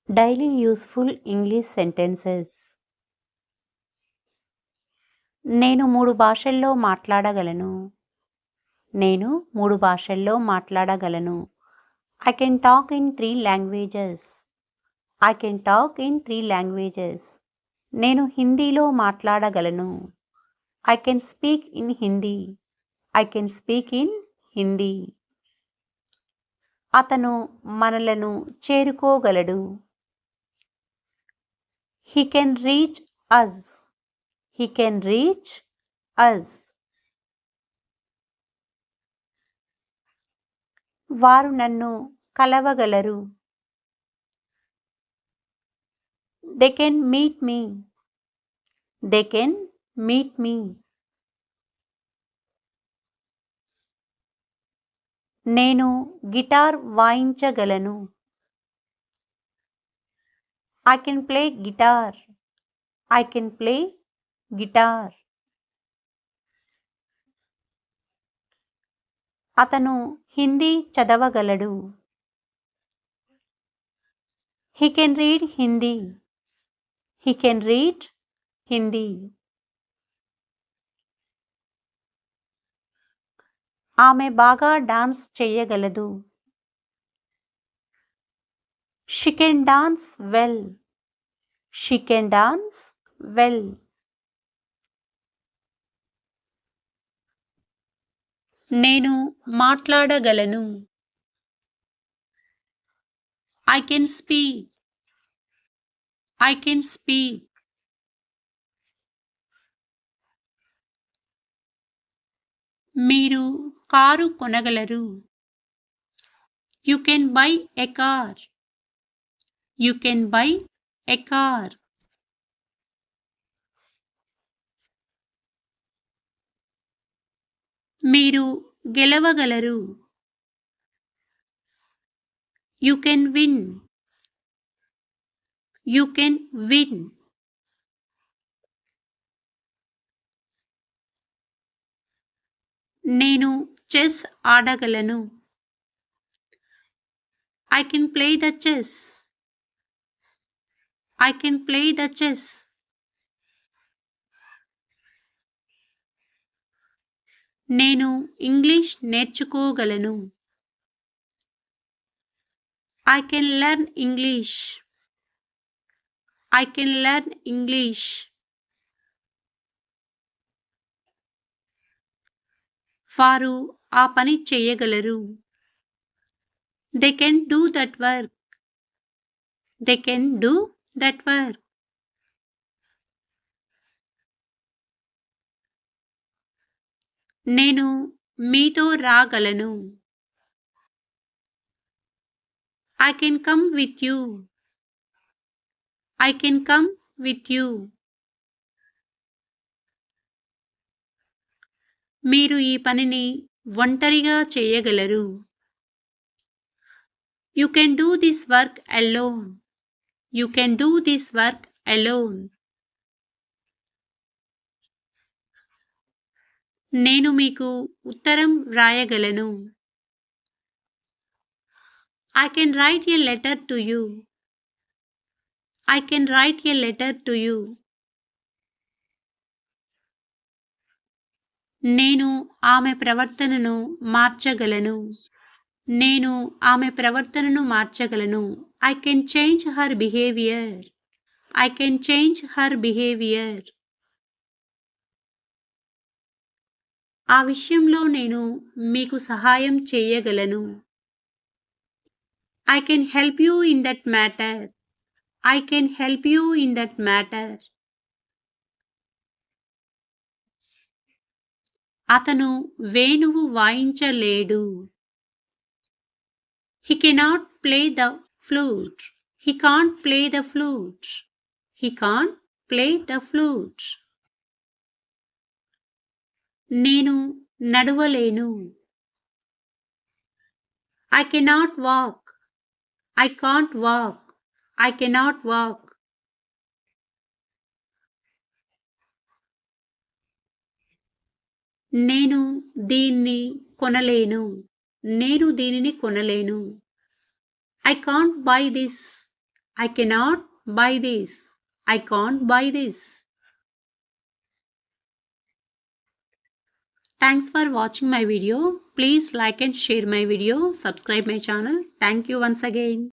Daily useful English sentences. నేను 3 భాషల్లో మాట్లాడగలను. నేను 3 భాషల్లో మాట్లాడగలను. I can talk in 3 languages. I can talk in 3 languages. నేను హిందీలో మాట్లాడగలను. I can speak in Hindi. I can speak in Hindi. అతను మనలను చేరుకోగలడు. He can reach us. He can reach us. వారు నన్ను కలవగలరు. They can meet me. They can meet me. నేను guitar వాయించగలను. I can play guitar. I can play guitar. అతను Hindi చదవగలడు. He can read Hindi. He can read Hindi. ఆమె బాగా dance చేయగలదు. She can dance well. She can dance well. నేను మాట్లాడగలను. I can speak. I can speak. మీరు car కొనగలరు. You can buy a car. You can buy a car. మీరు గెలవగలరు. You can win. You can win. నేను chess ఆడగలను. I can play the chess. I can play the chess. నేను English నేర్చుకోగలను. I can learn English. I can learn English. వారు ఆ పని చేయగలరు. They can do that work. They can do that work. నేను మీతో రాగలను. I can come with you. I can come with you. మీరు ఈ పనిని ఒంటరిగా చేయగలరు. You can do this work alone. You can do this work alone. నేను మీకు ఉత్తరం వ్రాయగలను. I can write a letter to you. I can write a letter to you. నేను ఆమె ప్రవర్తనను మార్చగలను. నేను ఆమె ప్రవర్తనను మార్చగలను. I can change her behavior. I can change her behavior. ఆ విషయంలో నేను మీకు సహాయం చేయగలను. I can help you in that matter. I can help you in that matter. అతను వేణువు వాయించలేడు. He cannot play the flute. He can't play the flute. He can't play the flute. నేను నడవలేను. I cannot walk. I can't walk. I cannot walk. నేను దీన్ని కొనలేను. నేను దీనిని కొనలేను. I can't buy this. I cannot buy this. I can't buy this. Thanks for watching my video. Please like and share my video. Subscribe my channel. Thank you once again.